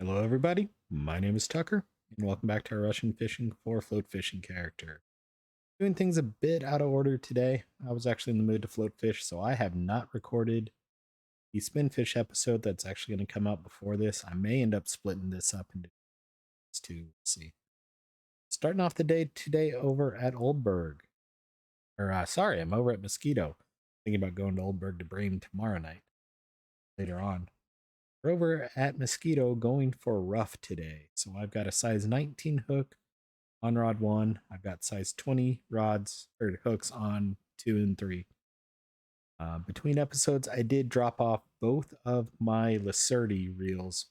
Hello, everybody. My name is Tucker, and welcome back to our Russian fishing for float fishing character. Doing things a bit out of order today. I was actually in the mood to float fish, so I have not recorded the spin fish episode that's actually going to come out before this. I may end up splitting this up into two. We'll see. Starting off the day today over at Oldberg. Sorry, I'm over at Mosquito. Thinking about going to Oldberg to Bream tomorrow night, later on. We're over at Mosquito going for Ruff today. So I've got a size 19 hook on rod 1. I've got size 20 rods or hooks on 2 and 3. Between episodes, I did drop off both of my Lacerti reels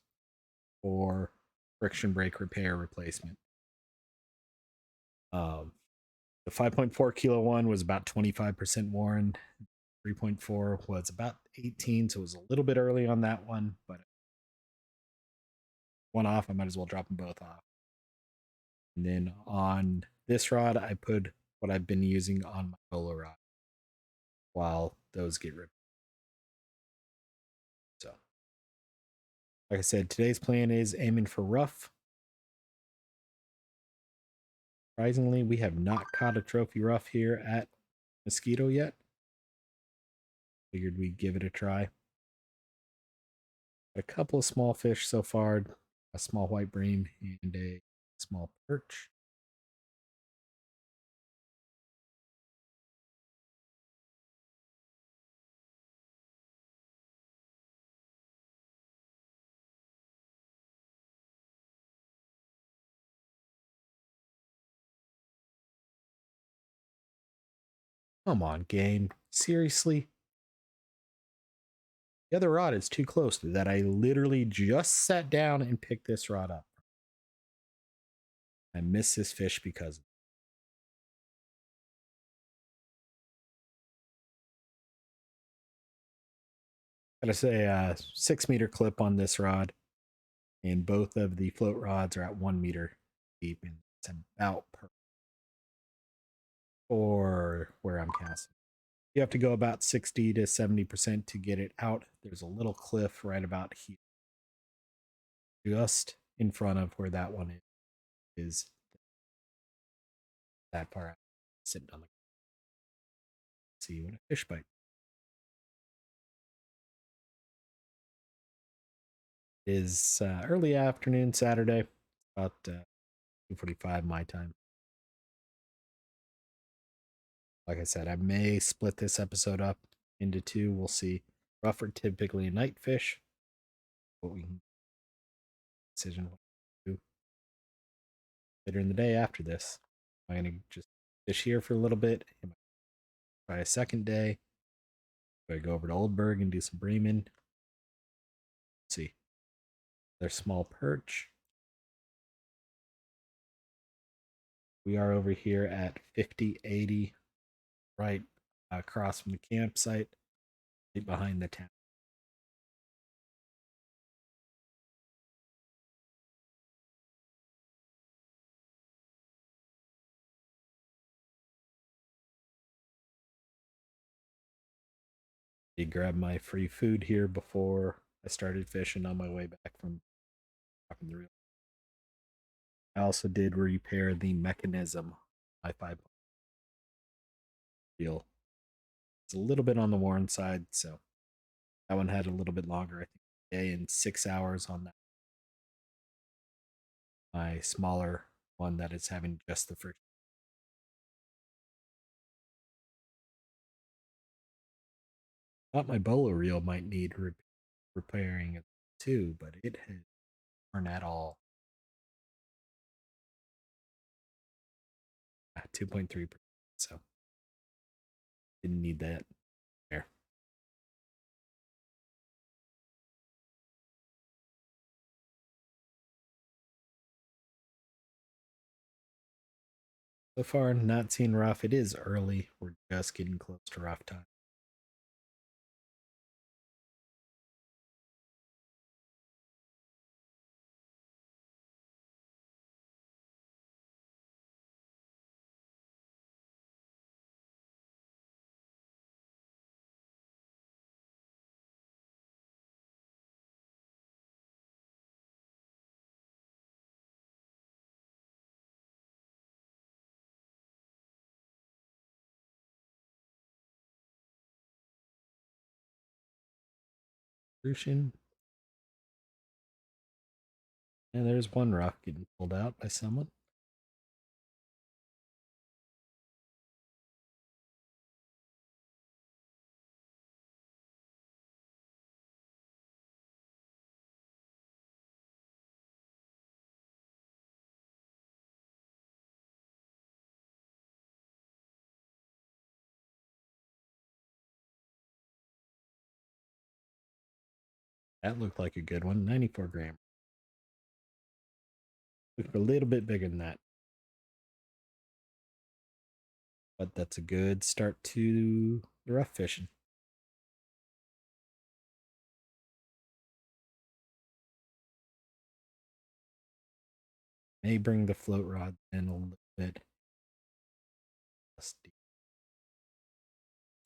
for friction brake repair replacement. The 5.4 kilo one was about 25% worn. 3.4 was about 18, so it was a little bit early on that one, but one off, I might as well drop them both off. And then on this rod, I put what I've been using on my solo rod while those get ripped. So, like I said, today's plan is aiming for Ruff. Surprisingly, we have not caught a trophy Ruff here at Mosquito yet. Figured we'd give it a try. A couple of small fish so far, a small white bream and a small perch. Come on, game. Seriously? The other rod is too close to that. I literally just sat down and picked this rod up. I miss this fish because gotta say, 6 meter clip on this rod, and both of the float rods are at 1 meter deep, and it's about perfect for where I'm casting. You have to go about 60 to 70% to get it out. There's a little cliff right about here, just in front of where that one is that far out, sitting on the. See you in a fish bite. It is early afternoon Saturday, about 2:45 my time. Like I said, I may split this episode up into two. We'll see. Ruff are typically a night fish, but we can decision what to do later in the day after this. I'm gonna just fish here for a little bit. Try a second day. I go over to Oldberg and do some breaming. Let's see. Their small perch. We are over here at 5080, right across from the campsite, right behind the town. I grabbed my free food here before I started fishing on my way back from dropping the reel. I also did repair the mechanism. My 5 reel. It's a little bit on the worn side, so that one had a little bit longer. I think a day and 6 hours on that. My smaller one that is having just the first. Thought my bolo reel might need repairing too, but it has worn at all. 2.3%. So didn't need that there. So far, not seen Ruff. It is early. We're just getting close to Ruff time. Crucian. And there's one rock getting pulled out by someone. That looked like a good one. 94 gram. Looked a little bit bigger than that. But that's a good start to the rough fishing. May bring the float rod in a little bit. It's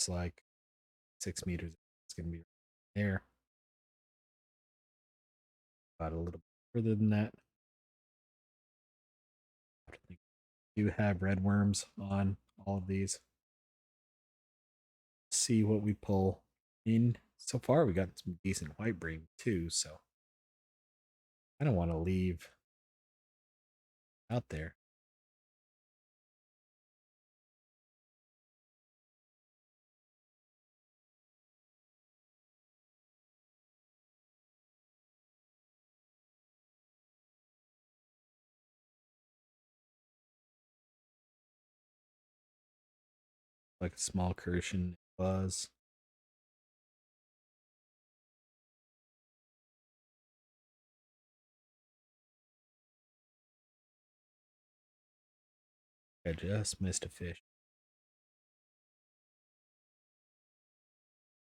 like 6 meters. It's going to be there. About a little further than that. I think we do have red worms on all of these. See what we pull in. So far, we got some decent white bream too, so I don't want to leave out there. Like a small Crucian buzz. I just missed a fish.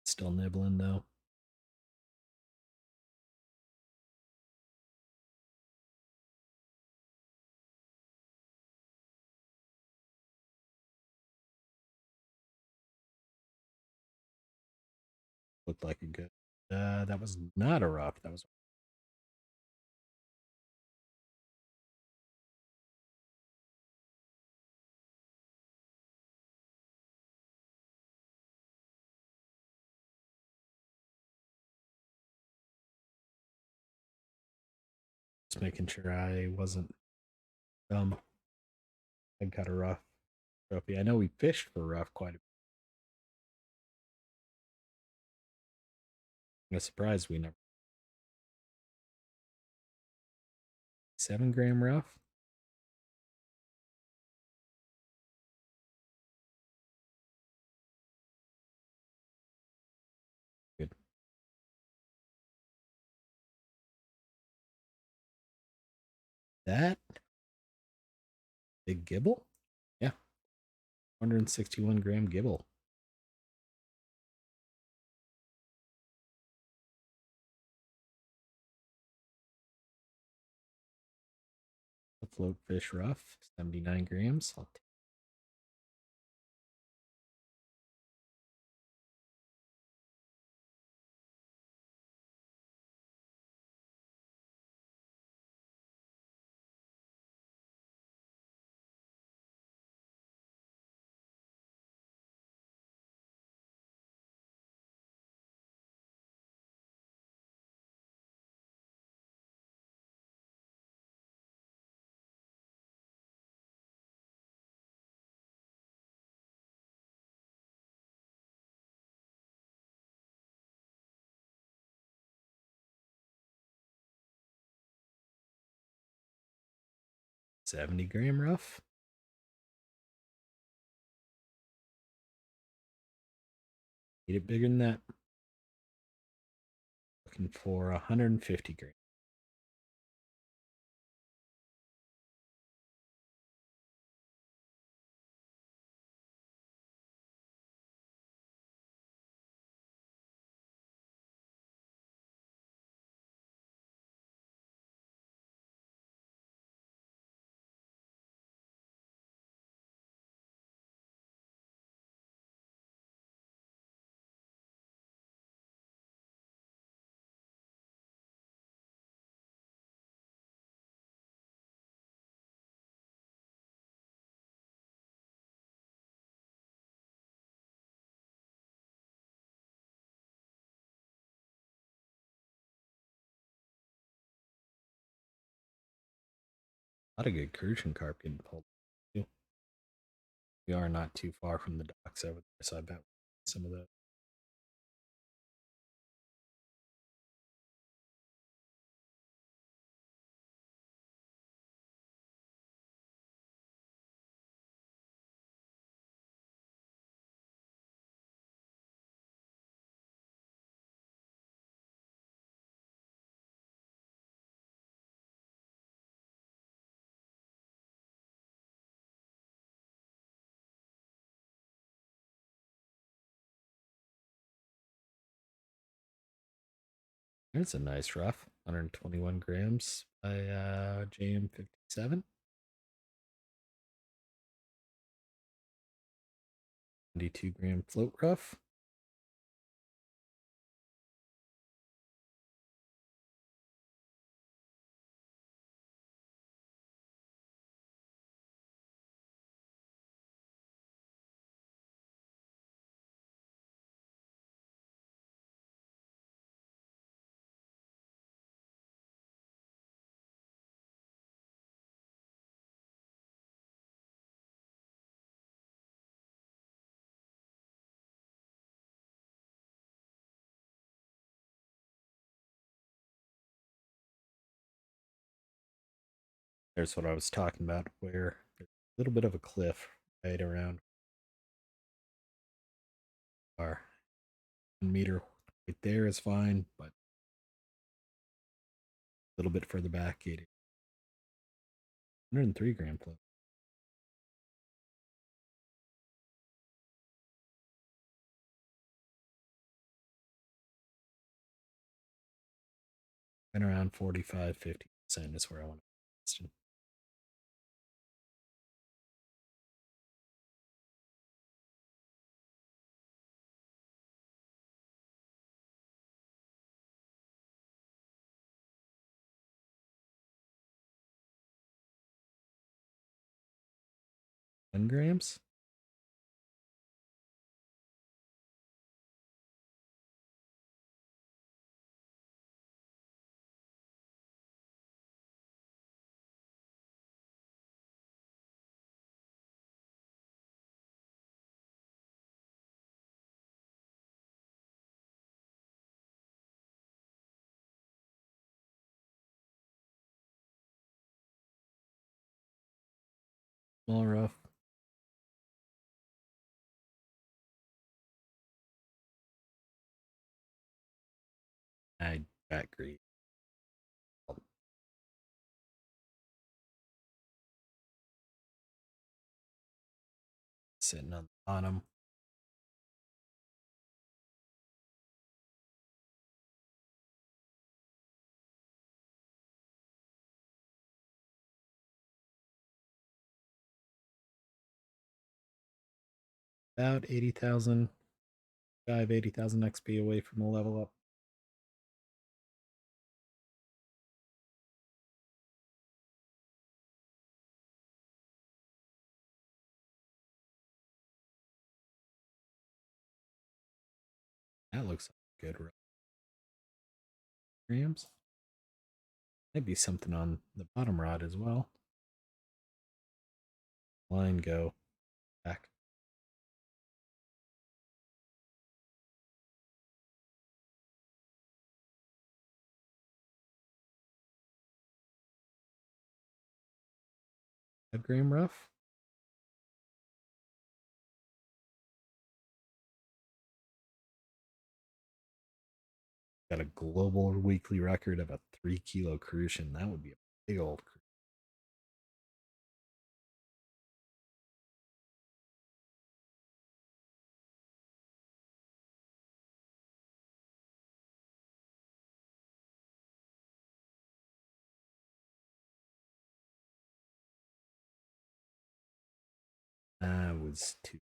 Still nibbling though. Looked like a good. That was not a rock. That was 'Just making sure I wasn't dumb. I got a rough trophy. I know we fished for rough quite a bit. I'm surprised we never 7 gram rough. Good. That big gibble? Yeah. 161 gram gibble. The float fish rough, 79 grams. I'll take 70 gram rough. Need it bigger than that. Looking for 150 grams. A lot of good crucian carp getting pulled. Too. We are not too far from the docks over there, so I bet some of those. There's a nice Ruff, 121 grams by JM57. 92-gram float Ruff. There's what I was talking about, where there's a little bit of a cliff right around our 1 meter. Right there is fine, but a little bit further back, 103-gram float. And around 45-50% is where I want to invest in. 10 grams. Small Ruff. I got great. Sitting on the bottom. About 80,000, 80,000 XP away from a level up. That looks like a good grams. Might be something on the bottom rod as well. Line go back. A gram Ruff. Got a global weekly record of a 3-kilo crucian. That would be a big old crucian. That was too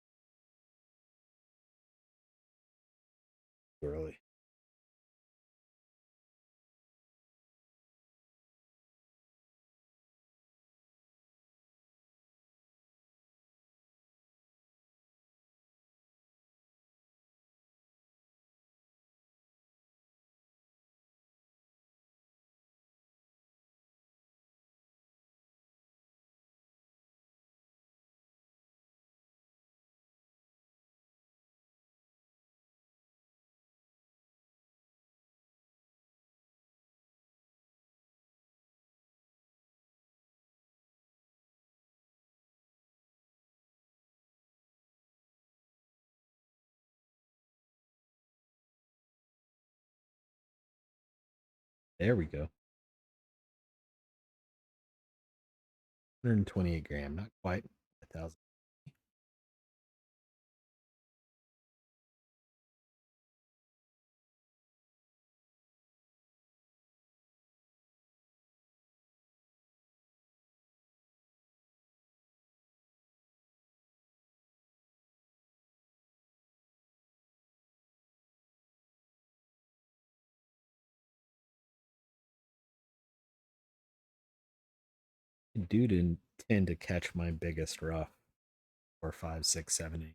early. There we go. 128 gram, not quite 1,000. I do tend to catch my biggest rough 4, 5, 6, 7, 8.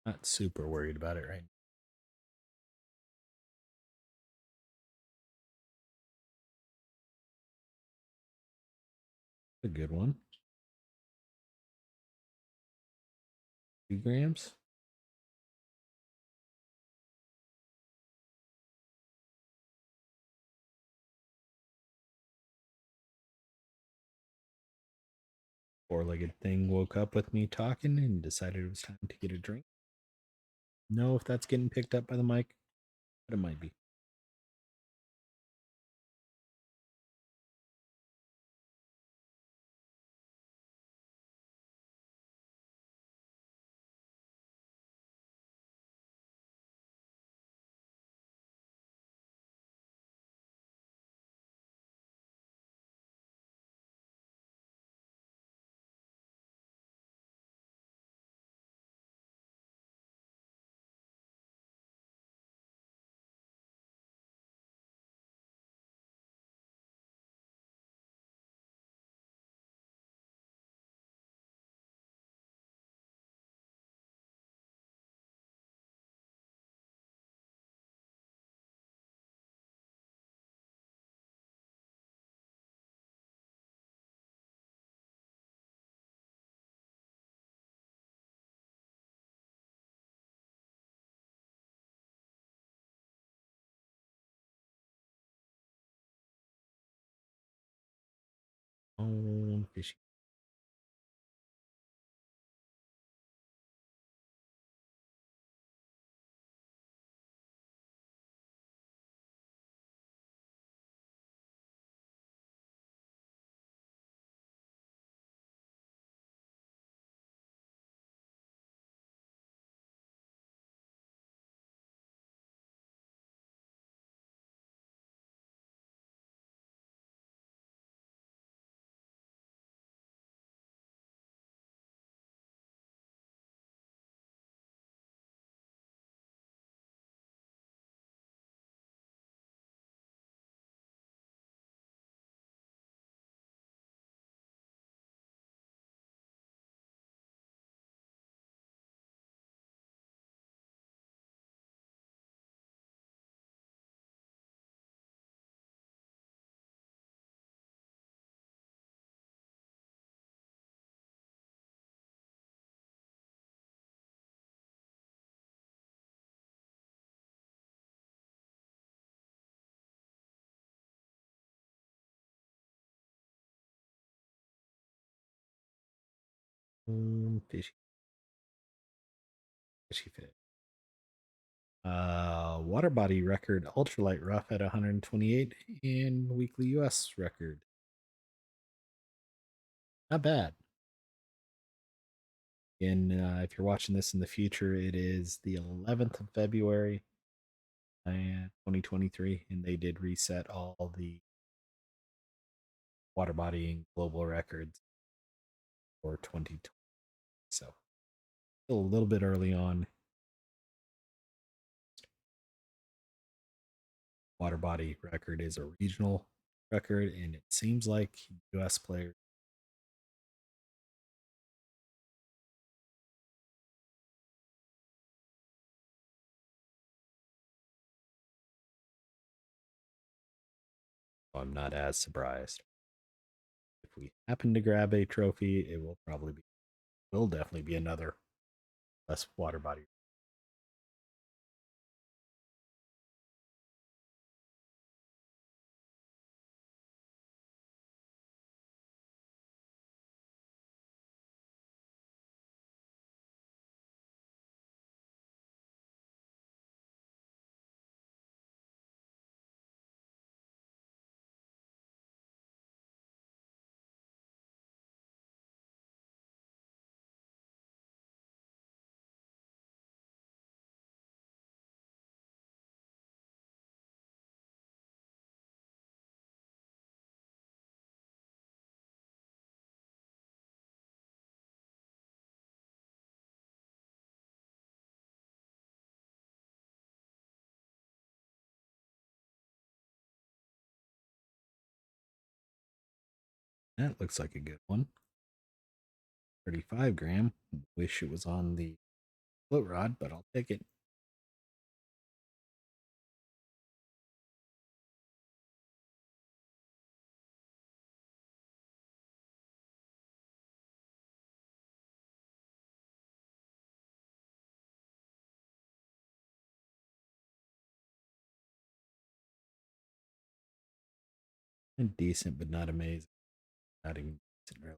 Not super worried about it right now. A good one. 2 grams. Four-legged thing woke up with me talking and decided it was time to get a drink. Know if that's getting picked up by the mic, but it might be. Oh, fishy. Fishy. Fishy fish. Water body record ultralight rough at 128 and weekly US record. Not bad. And if you're watching this in the future, it is the 11th of February, 2023, and they did reset all the water bodying global records for 2020. So still a little bit early on. Water body record is a regional record, and it seems like US players. I'm not as surprised. If we happen to grab a trophy, it will definitely be another less water body. That looks like a good one. 35 gram. Wish it was on the float rod, but I'll take it. And decent, but not amazing. Not even decent, really.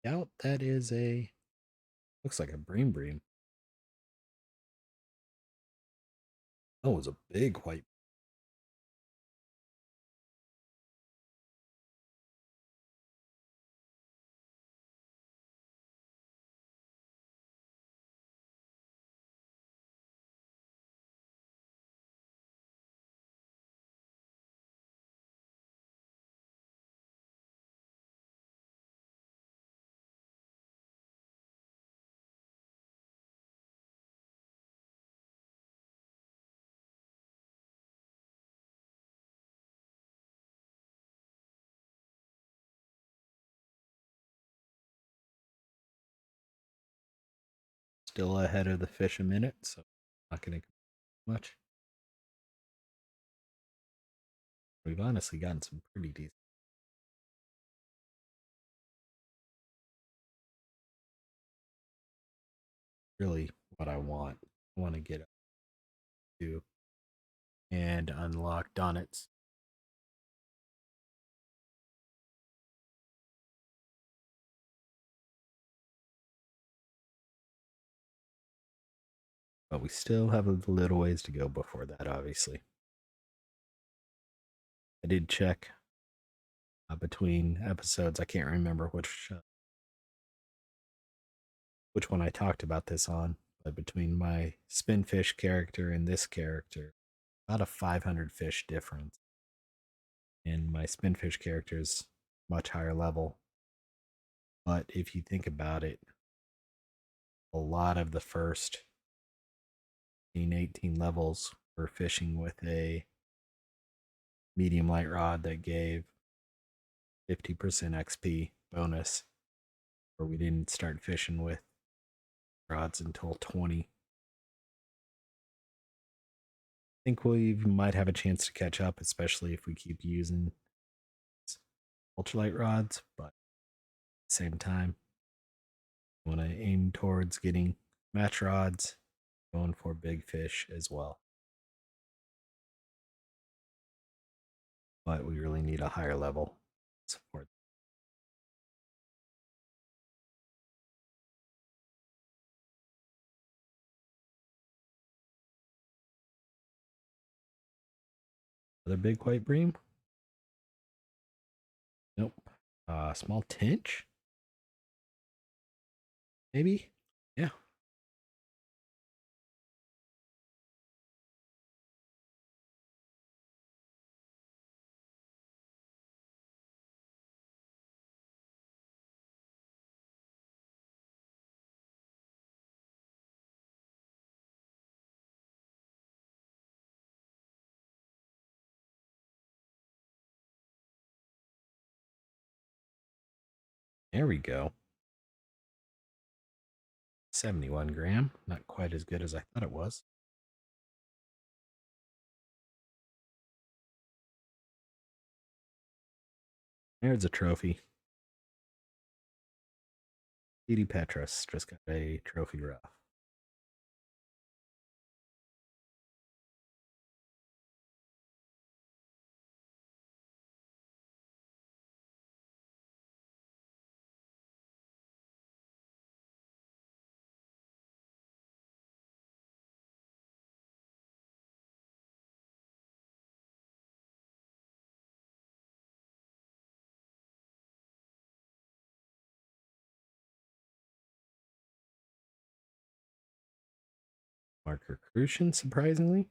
Doubt that is a. Looks like a bream bream. Oh, it was a big white. Still ahead of the fish a minute, so not going to much. We've honestly gotten some pretty decent. Really, what I want. I want to get up to and unlock Donnets. But we still have a little ways to go before that, obviously. I did check between episodes. I can't remember which one I talked about this on, but between my spinfish character and this character, about a 500 fish difference. And my spinfish character is much higher level. But if you think about it, a lot of the first 18 levels were fishing with a medium light rod that gave 50% XP bonus, where we didn't start fishing with rods until 20. I think we might have a chance to catch up, especially if we keep using ultralight rods, but at the same time, when I aim towards getting match rods, going for big fish as well. But we really need a higher level support. Another big white bream? Nope. Small tinch? Maybe? Yeah. There we go. 71 gram. Not quite as good as I thought it was. There's a trophy. Edie Petrus just got a trophy Ruff. Marker Crucian, surprisingly.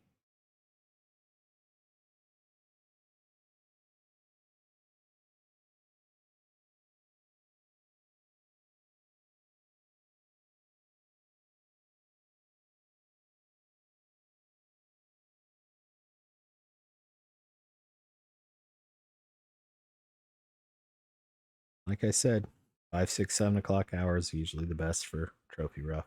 Like I said, 5, 6, 7 o'clock hours usually the best for trophy Ruff.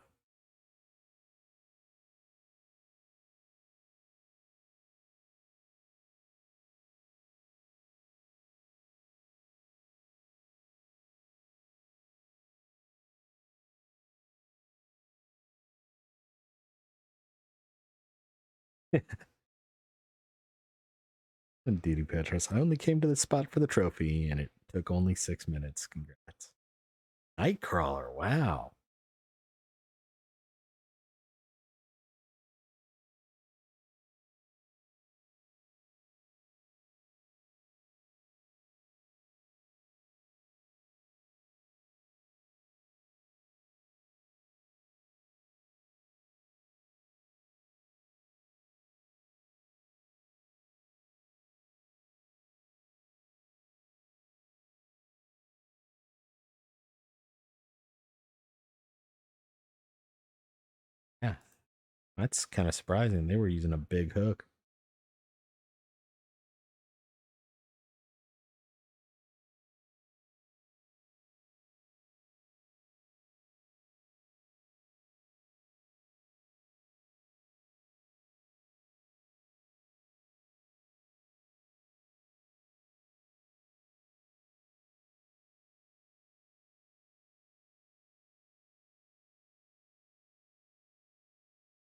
And Didi Petros, I only came to the spot for the trophy, and it took only 6 minutes. Congrats. Nightcrawler, wow. Yeah, that's kind of surprising. They were using a big hook.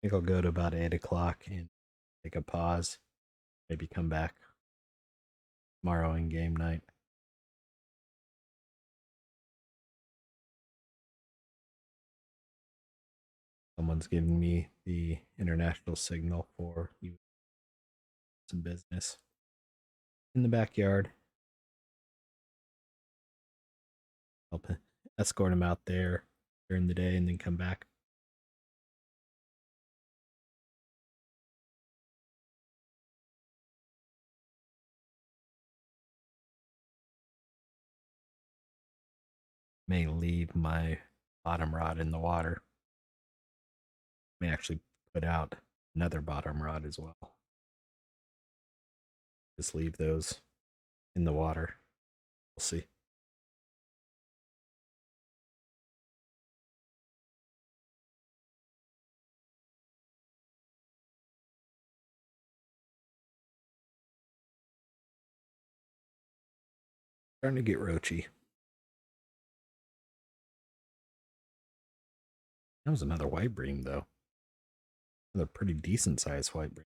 I think I'll go to about 8 o'clock and take a pause. Maybe come back tomorrow in game night. Someone's giving me the international signal for some business in the backyard. Help escort him out there during the day and then come back. May leave my bottom rod in the water. May actually put out another bottom rod as well. Just leave those in the water. We'll see. Starting to get roachy. That was another white bream, though. Another pretty decent sized white bream.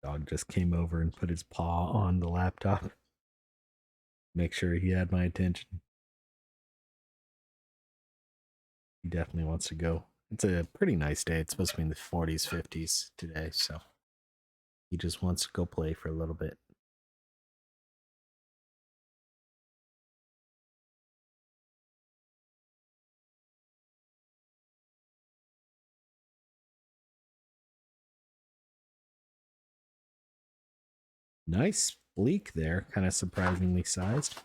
Dog just came over and put his paw on the laptop. Make sure he had my attention. He definitely wants to go. It's a pretty nice day. It's supposed to be in the 40s, 50s today, so he just wants to go play for a little bit. Nice bleak there, kind of surprisingly sized.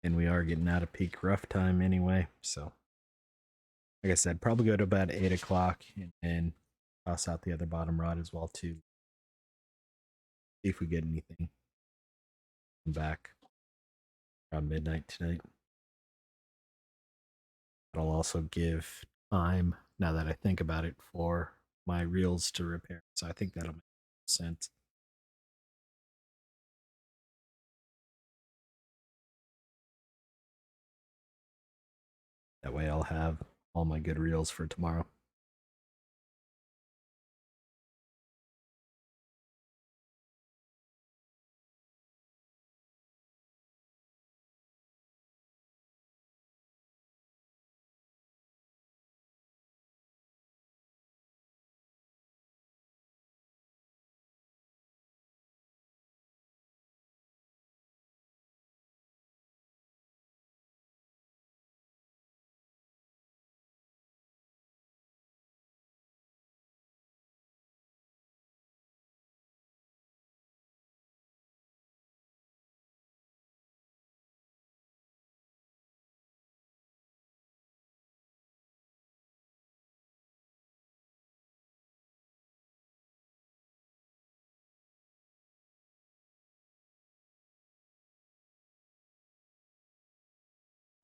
And we are getting out of peak rough time anyway, so like I said, probably go to about 8 o'clock and then toss out the other bottom rod as well too. See if we get anything back around midnight tonight. That'll also give time, now that I think about it, for my reels to repair. So I think that'll make sense. That way I'll have all my good reels for tomorrow.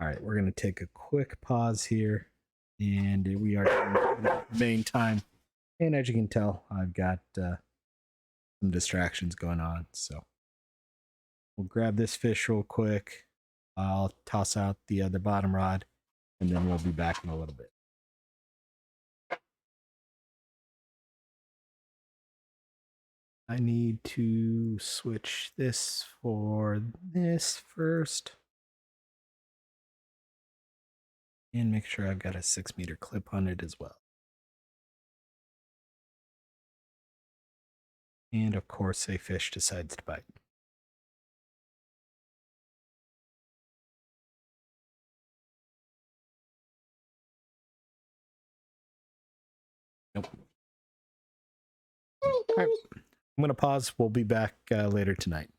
All right, we're going to take a quick pause here, and we are main time. And as you can tell, I've got some distractions going on. So we'll grab this fish real quick. I'll toss out the other bottom rod, and then we'll be back in a little bit. I need to switch this for this first. And make sure I've got a 6-meter clip on it as well. And of course, a fish decides to bite. Nope. All right. I'm going to pause. We'll be back later tonight.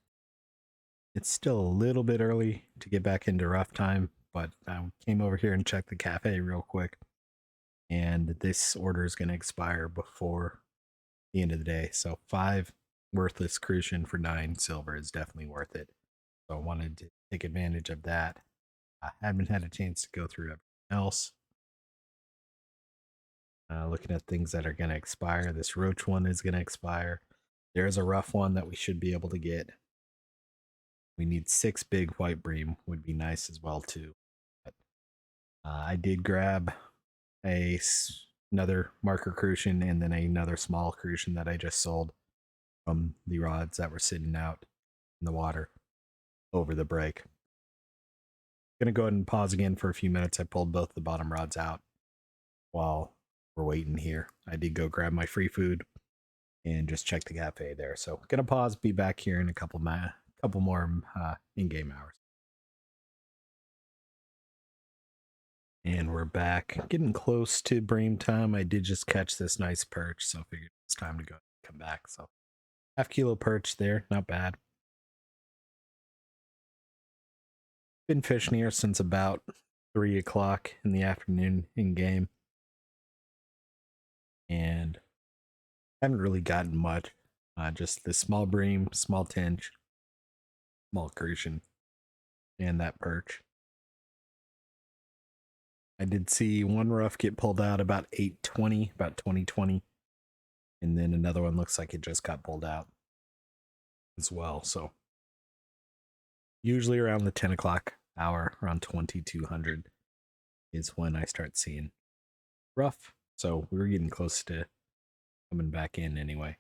It's still a little bit early to get back into rough time, but I came over here and checked the cafe real quick. And this order is going to expire before the end of the day. So 5 worthless crucian for 9 silver is definitely worth it. So I wanted to take advantage of that. I haven't had a chance to go through everything else. Looking at things that are going to expire. This roach one is going to expire. There's a rough one that we should be able to get. We need 6 big white bream, would be nice as well too. But, I did grab another marker crucian and then another small crucian that I just sold from the rods that were sitting out in the water over the break. Gonna go ahead and pause again for a few minutes. I pulled both the bottom rods out while we're waiting here. I did go grab my free food and just check the cafe there. So gonna pause, be back here in a couple more in-game hours. And we're back, getting close to bream time. I did just catch this nice perch, so I figured it's time to go come back. So half-kilo perch there, not bad. Been fishing here since about 3 o'clock in the afternoon in game, and haven't really gotten much. Just the small bream, small tench, small crucian, and that perch. I did see one rough get pulled out about 8:20, about 20:20, and then another one looks like it just got pulled out as well. So usually around the 10 o'clock hour, around 2200 is when I start seeing rough. So we were getting close to coming back in anyway.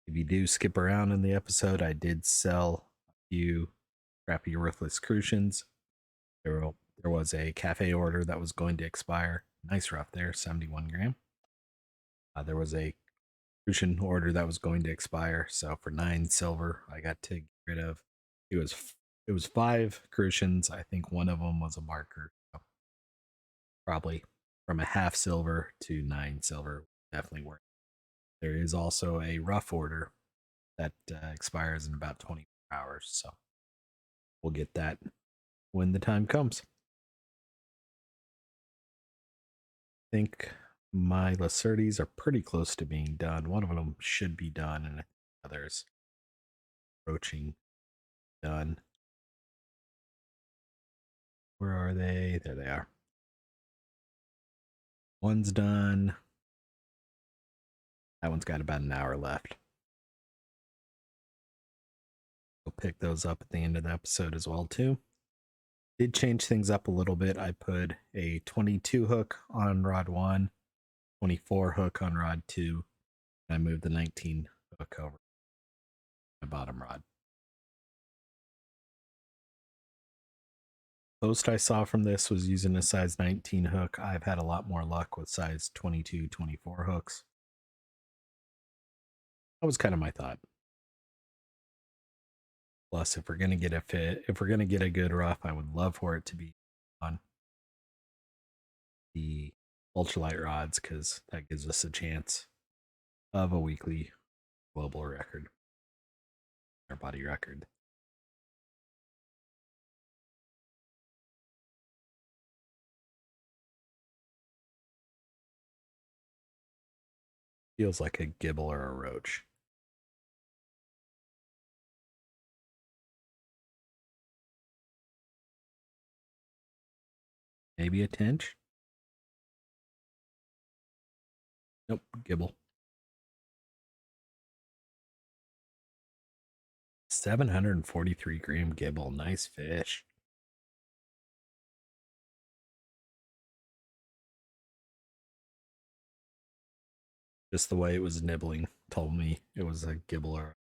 If you do skip around in the episode, I did sell a few crappy worthless crucians. There was a cafe order that was going to expire. Nice rough there, 71 gram. There was a crucian order that was going to expire. So for 9 silver, I got to get rid of. It It was 5 crucians. I think one of them was a marker. So probably from a half silver to 9 silver. Definitely worth it. There is also a rough order that expires in about 24 hours. So we'll get that when the time comes. I think my Lacertes are pretty close to being done. One of them should be done, and others approaching done. Where are they? There they are. One's done. That one's got about an hour left. We'll pick those up at the end of the episode as well, too. Did change things up a little bit. I put a 22 hook on rod 1, 24 hook on rod 2. And I moved the 19 hook over my bottom rod. Most I saw from this was using a size 19 hook. I've had a lot more luck with size 22, 24 hooks. That was kind of my thought. Plus, if we're gonna get a fit, if we're gonna get a good rough, I would love for it to be on the ultralight rods because that gives us a chance of a weekly global record, our body record. Feels like a gibble or a roach. Maybe a tench. Nope, gibble. 743 gram gibble. Nice fish. Just the way it was nibbling told me it was a gibble or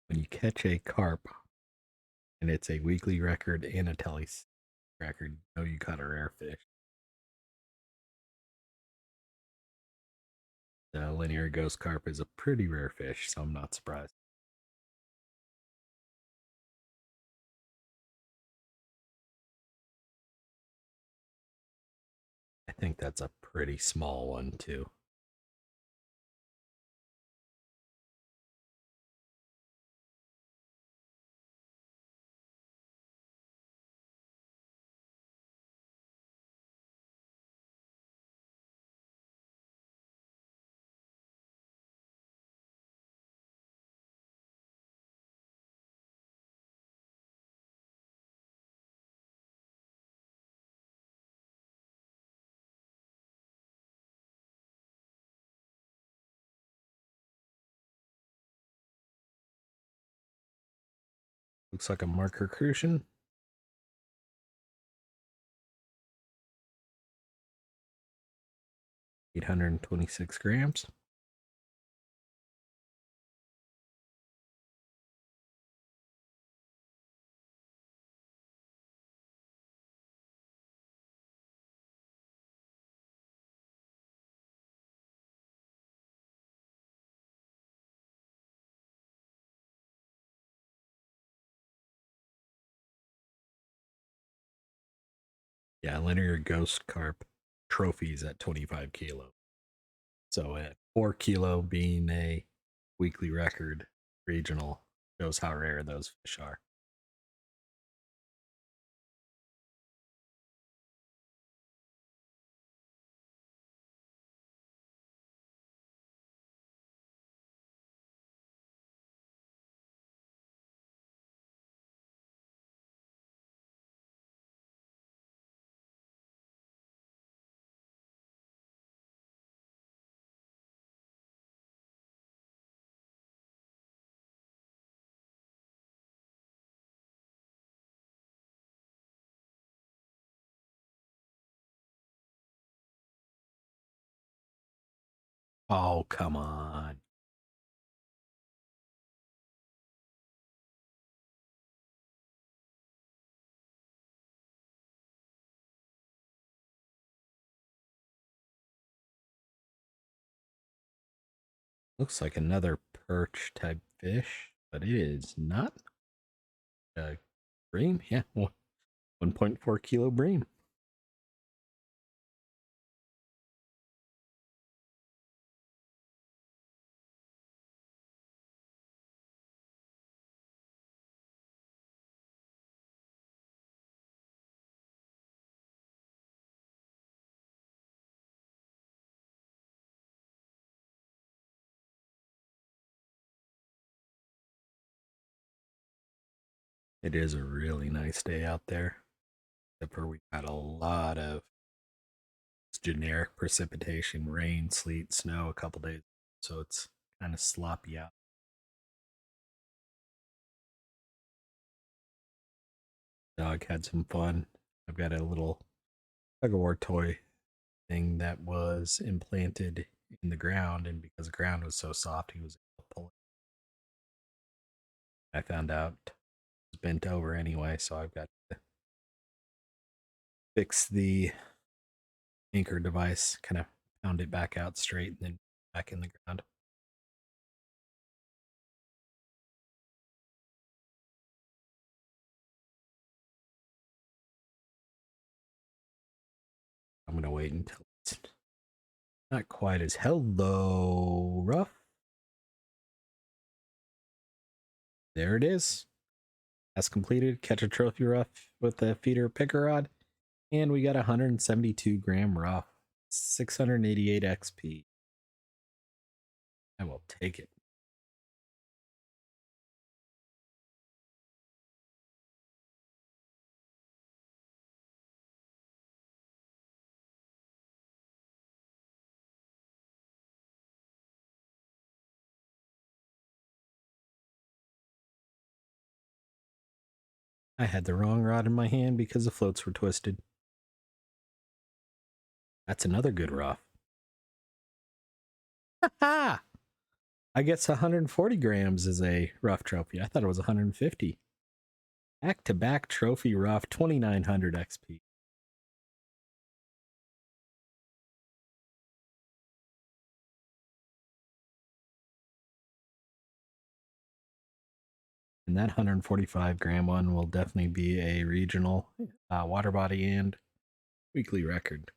when you catch a carp and it's a weekly record and a tele record, you know you caught a rare fish. The linear ghost carp is a pretty rare fish, so I'm not surprised. I think that's a pretty small one, too. Looks like a marker crucian. 826 grams. Yeah, linear ghost carp trophies at 25 kilo. So at 4 kilo being a weekly record regional shows how rare those fish are. Oh, come on. Looks like another perch type fish, but it is not a bream. Yeah, 1.4 kilo bream. It is a really nice day out there. Except for we got a lot of generic precipitation, rain, sleet, snow a couple days. So it's kind of sloppy out. Dog had some fun. I've got a little tug of war toy thing that was implanted in the ground, and because the ground was so soft, he was able to pull it. I found out it was bent over anyway, so I've got to fix the anchor device, kind of pound it back out straight, and then back in the ground. I'm gonna wait until it's not quite as hello rough. There it is. That's completed. Catch a trophy rough with the feeder picker rod. And we got 172 gram rough. 688 XP. I will take it. I had the wrong rod in my hand because the floats were twisted. That's another good rough. Ha! I guess 140 grams is a rough trophy. I thought it was 150. Back to back trophy rough, 2900 XP. And that 145 gram one will definitely be a regional water body and weekly record.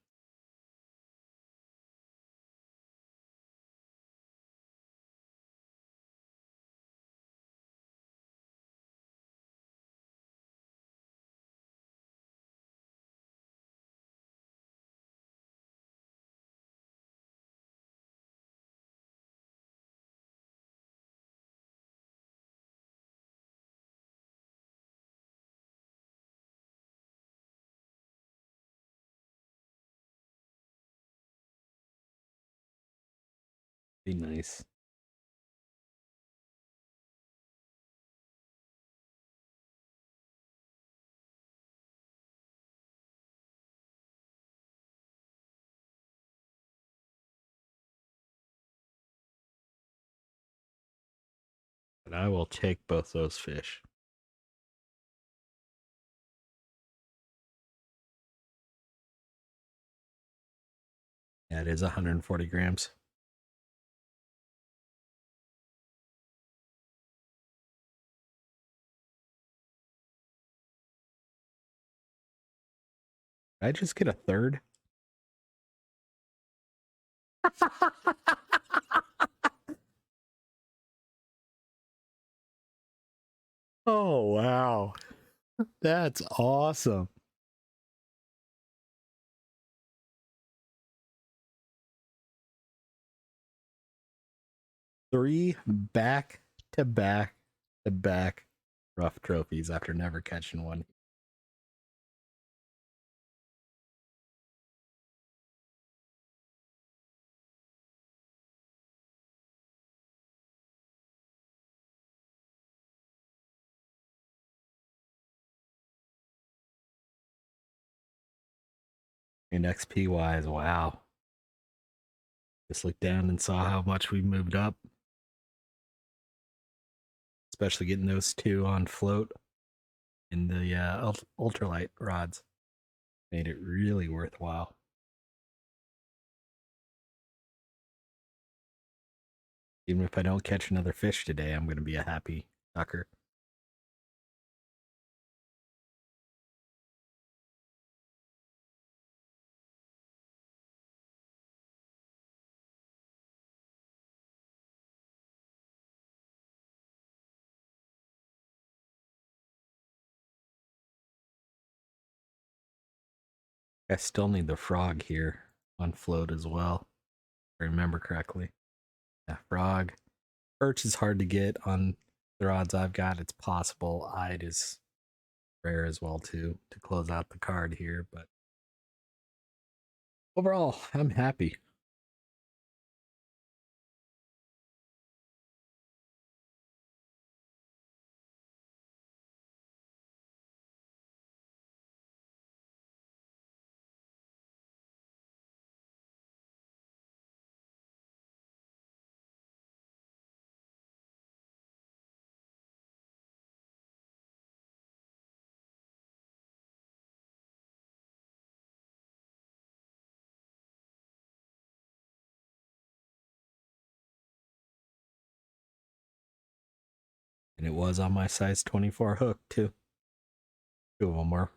Be nice. And I will take both those fish. That is 140 grams. Did I just get a third? Oh, wow. That's awesome. 3 back to back to back rough trophies after never catching one. And XP wise, wow. Just looked down and saw how much we moved up, especially getting those two on float in the ultralight rods. Made it really worthwhile. Even if I don't catch another fish today, I'm going to be a happy sucker. I still need the frog here on float as well, if I remember correctly. Yeah, frog. Perch is hard to get on the rods I've got. It's possible. Ide is rare as well too to close out the card here, but overall, I'm happy. And it was on my size 24 hook too. Two of them were.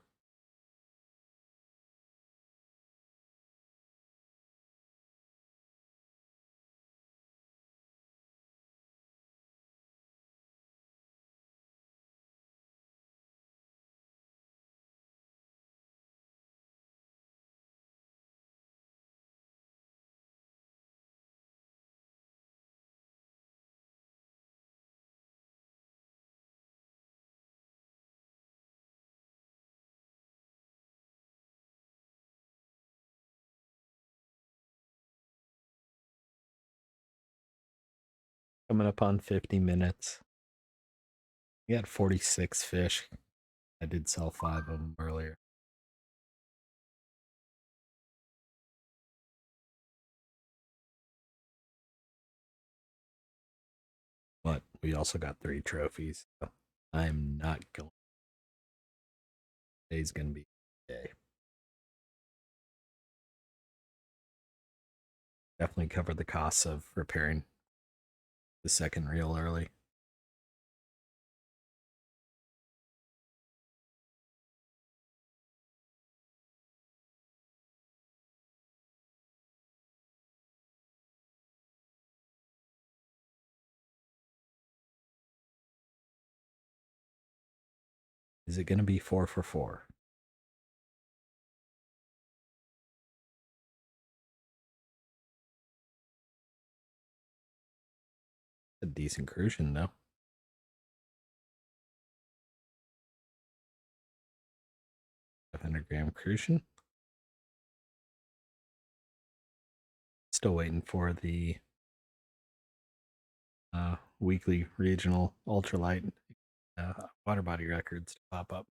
Coming up on 50 minutes. We got 46 fish. I did sell 5 of them earlier. But we also got 3 trophies. So I'm not going. Today's going to be a day. Definitely covered the costs of repairing the second reel early. Is it going to be 4 for 4? A decent crucian, though. 500-gram crucian. Still waiting for the weekly regional ultralight water body records to pop up.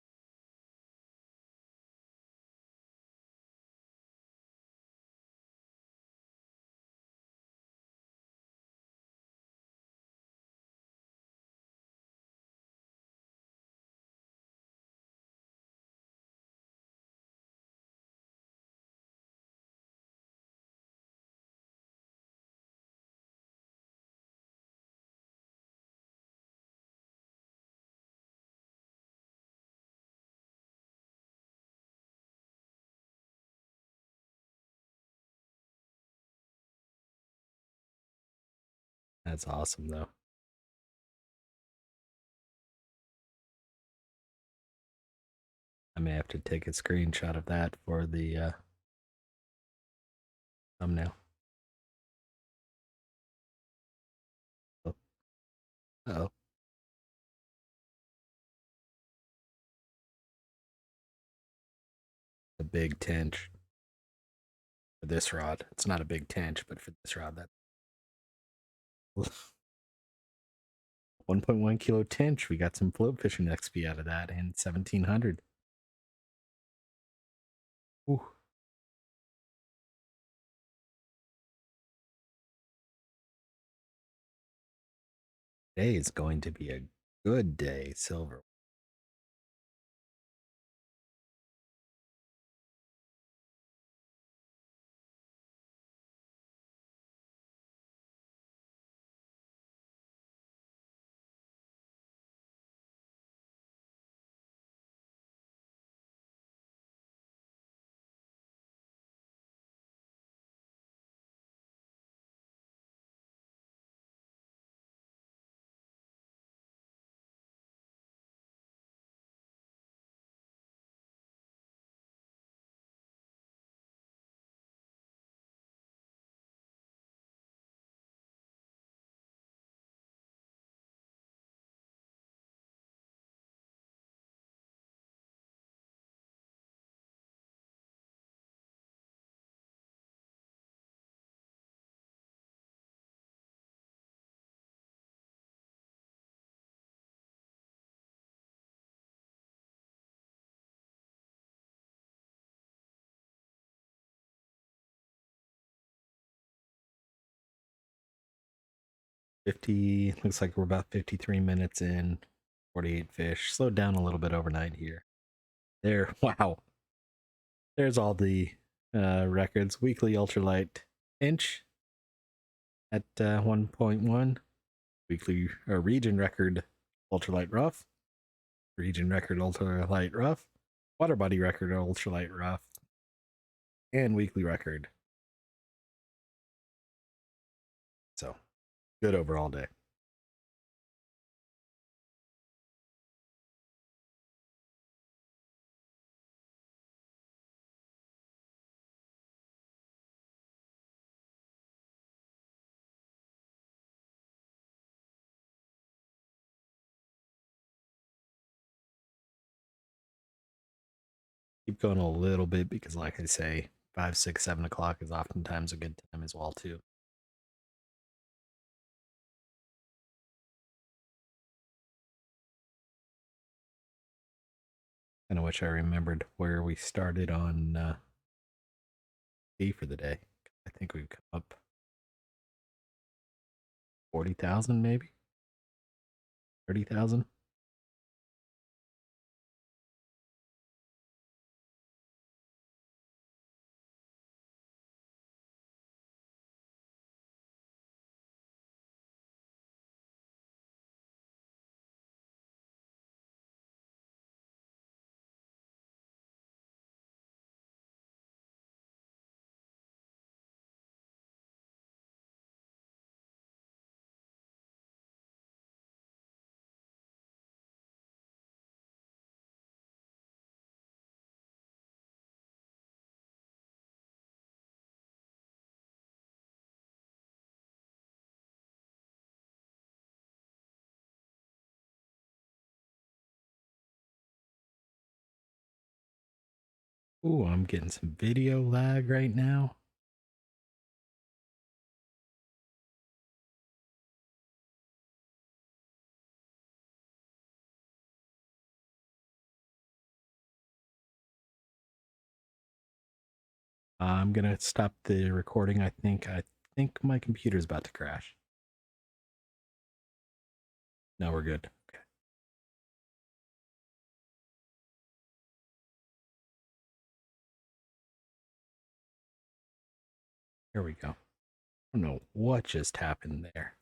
That's awesome, though. I may have to take a screenshot of that for the thumbnail. Oh. Uh-oh. A big tench for this rod. It's not a big tench, but for this rod, that 1.1 kilo tench. We got some float fishing XP out of that, and 1700. Ooh. Today is going to be a good day, Silver. 50, looks like we're about 53 minutes in, 48 fish. Slowed down a little bit overnight here. There, wow. There's all the records. Weekly ultralight inch at 1.1. Weekly region record ultralight rough. Region record ultralight rough. Water body record ultralight rough. And weekly record. So, good overall day. Keep going a little bit because, like I say, 5, 6, 7 o'clock is oftentimes a good time as well too. Kind of wish I remembered where we started on B for the day. I think we've come up 40,000, maybe 30,000. Ooh, I'm getting some video lag right now. I'm gonna stop the recording. I think my computer's about to crash. Now we're good. Okay. Here we go. I don't know what just happened there.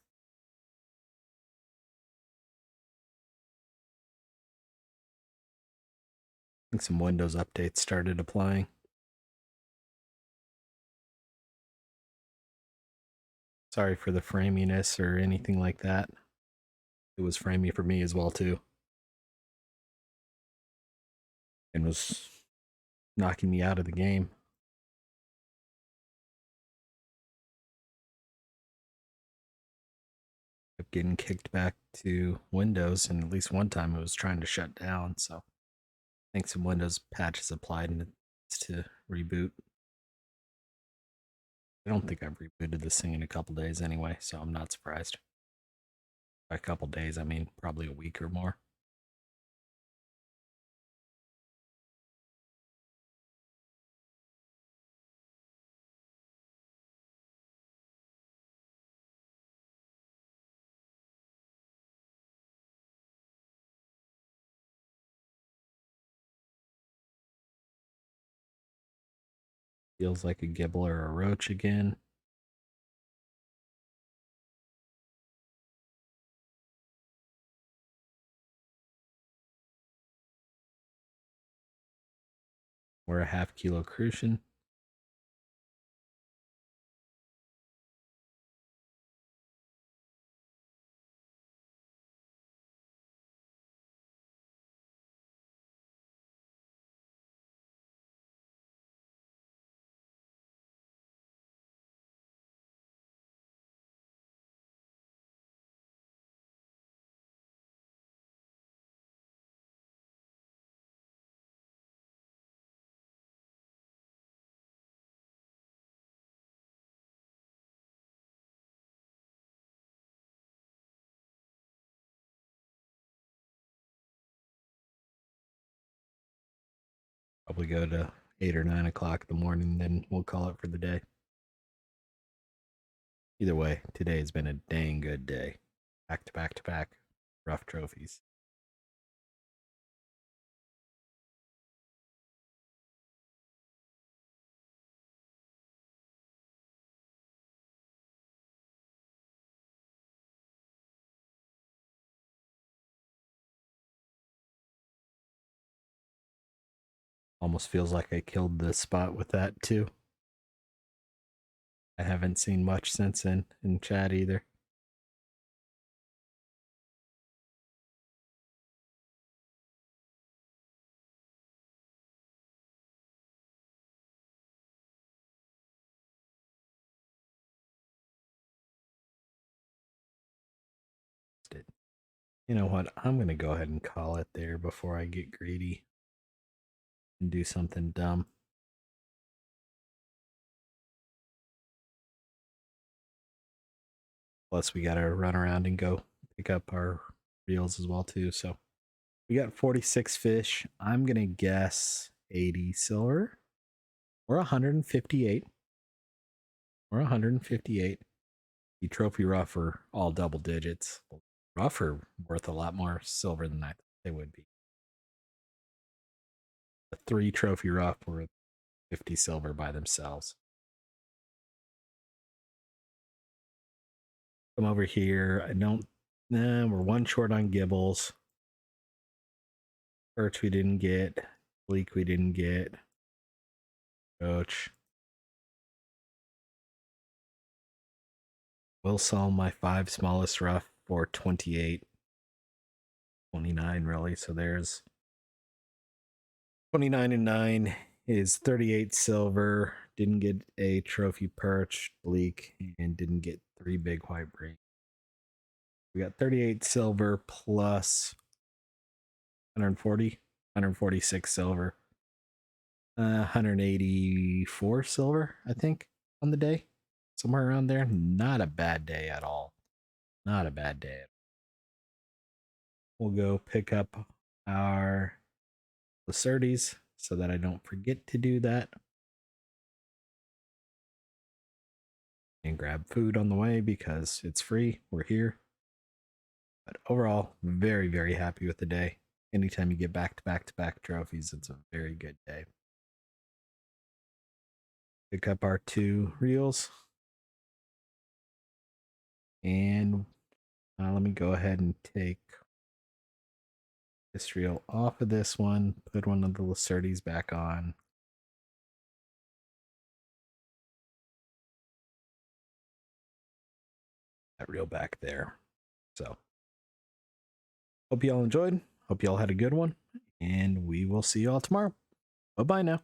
I think some Windows updates started applying. Sorry for the framiness or anything like that. It was framey for me as well too, and was knocking me out of the game. Kept getting kicked back to Windows, and at least one time it was trying to shut down. So I think some Windows patches applied and it's to reboot. I don't think I've rebooted this thing in a couple days anyway, so I'm not surprised. By a couple days, I mean probably a week or more. Feels like a gibble or a roach again. Or a half-kilo crucian. Probably go to 8 or 9 o'clock in the morning, then we'll call it for the day. Either way, today has been a dang good day. Back to back to back Ruff trophies. Almost feels like I killed this spot with that too. I haven't seen much since then in chat either. You know what? I'm going to go ahead and call it there before I get greedy and do something dumb. Plus, we got to run around and go pick up our reels as well too. So we got 46 fish. I'm going to guess 80 silver or 158 or 158. The trophy Ruff are all double digits. Ruff are worth a lot more silver than I thought they would be. The 3 trophy Ruff were 50 silver by themselves. Come over here. I don't. Nah, we're 1 short on gibbles. Perch we didn't get. Bleak we didn't get. Roach. Will sell my 5 smallest Ruff for 28. 29 really. So there's 29 and 9 is 38 silver. Didn't get a trophy perch, bleak, and didn't get 3 big white brain. We got 38 silver plus 140, 146 silver, 184 silver, I think, on the day. Somewhere around there. Not a bad day at all. Not a bad day. We'll go pick up our Lacertes so that I don't forget to do that. And grab food on the way because it's free. We're here. But overall, very, very happy with the day. Anytime you get back to back to back trophies, it's a very good day. Pick up our 2 reels. And let me go ahead and take this reel off of this one, put one of the Lacertes back on. That reel back there. So, hope you all enjoyed. Hope you all had a good one. And we will see you all tomorrow. Bye-bye now.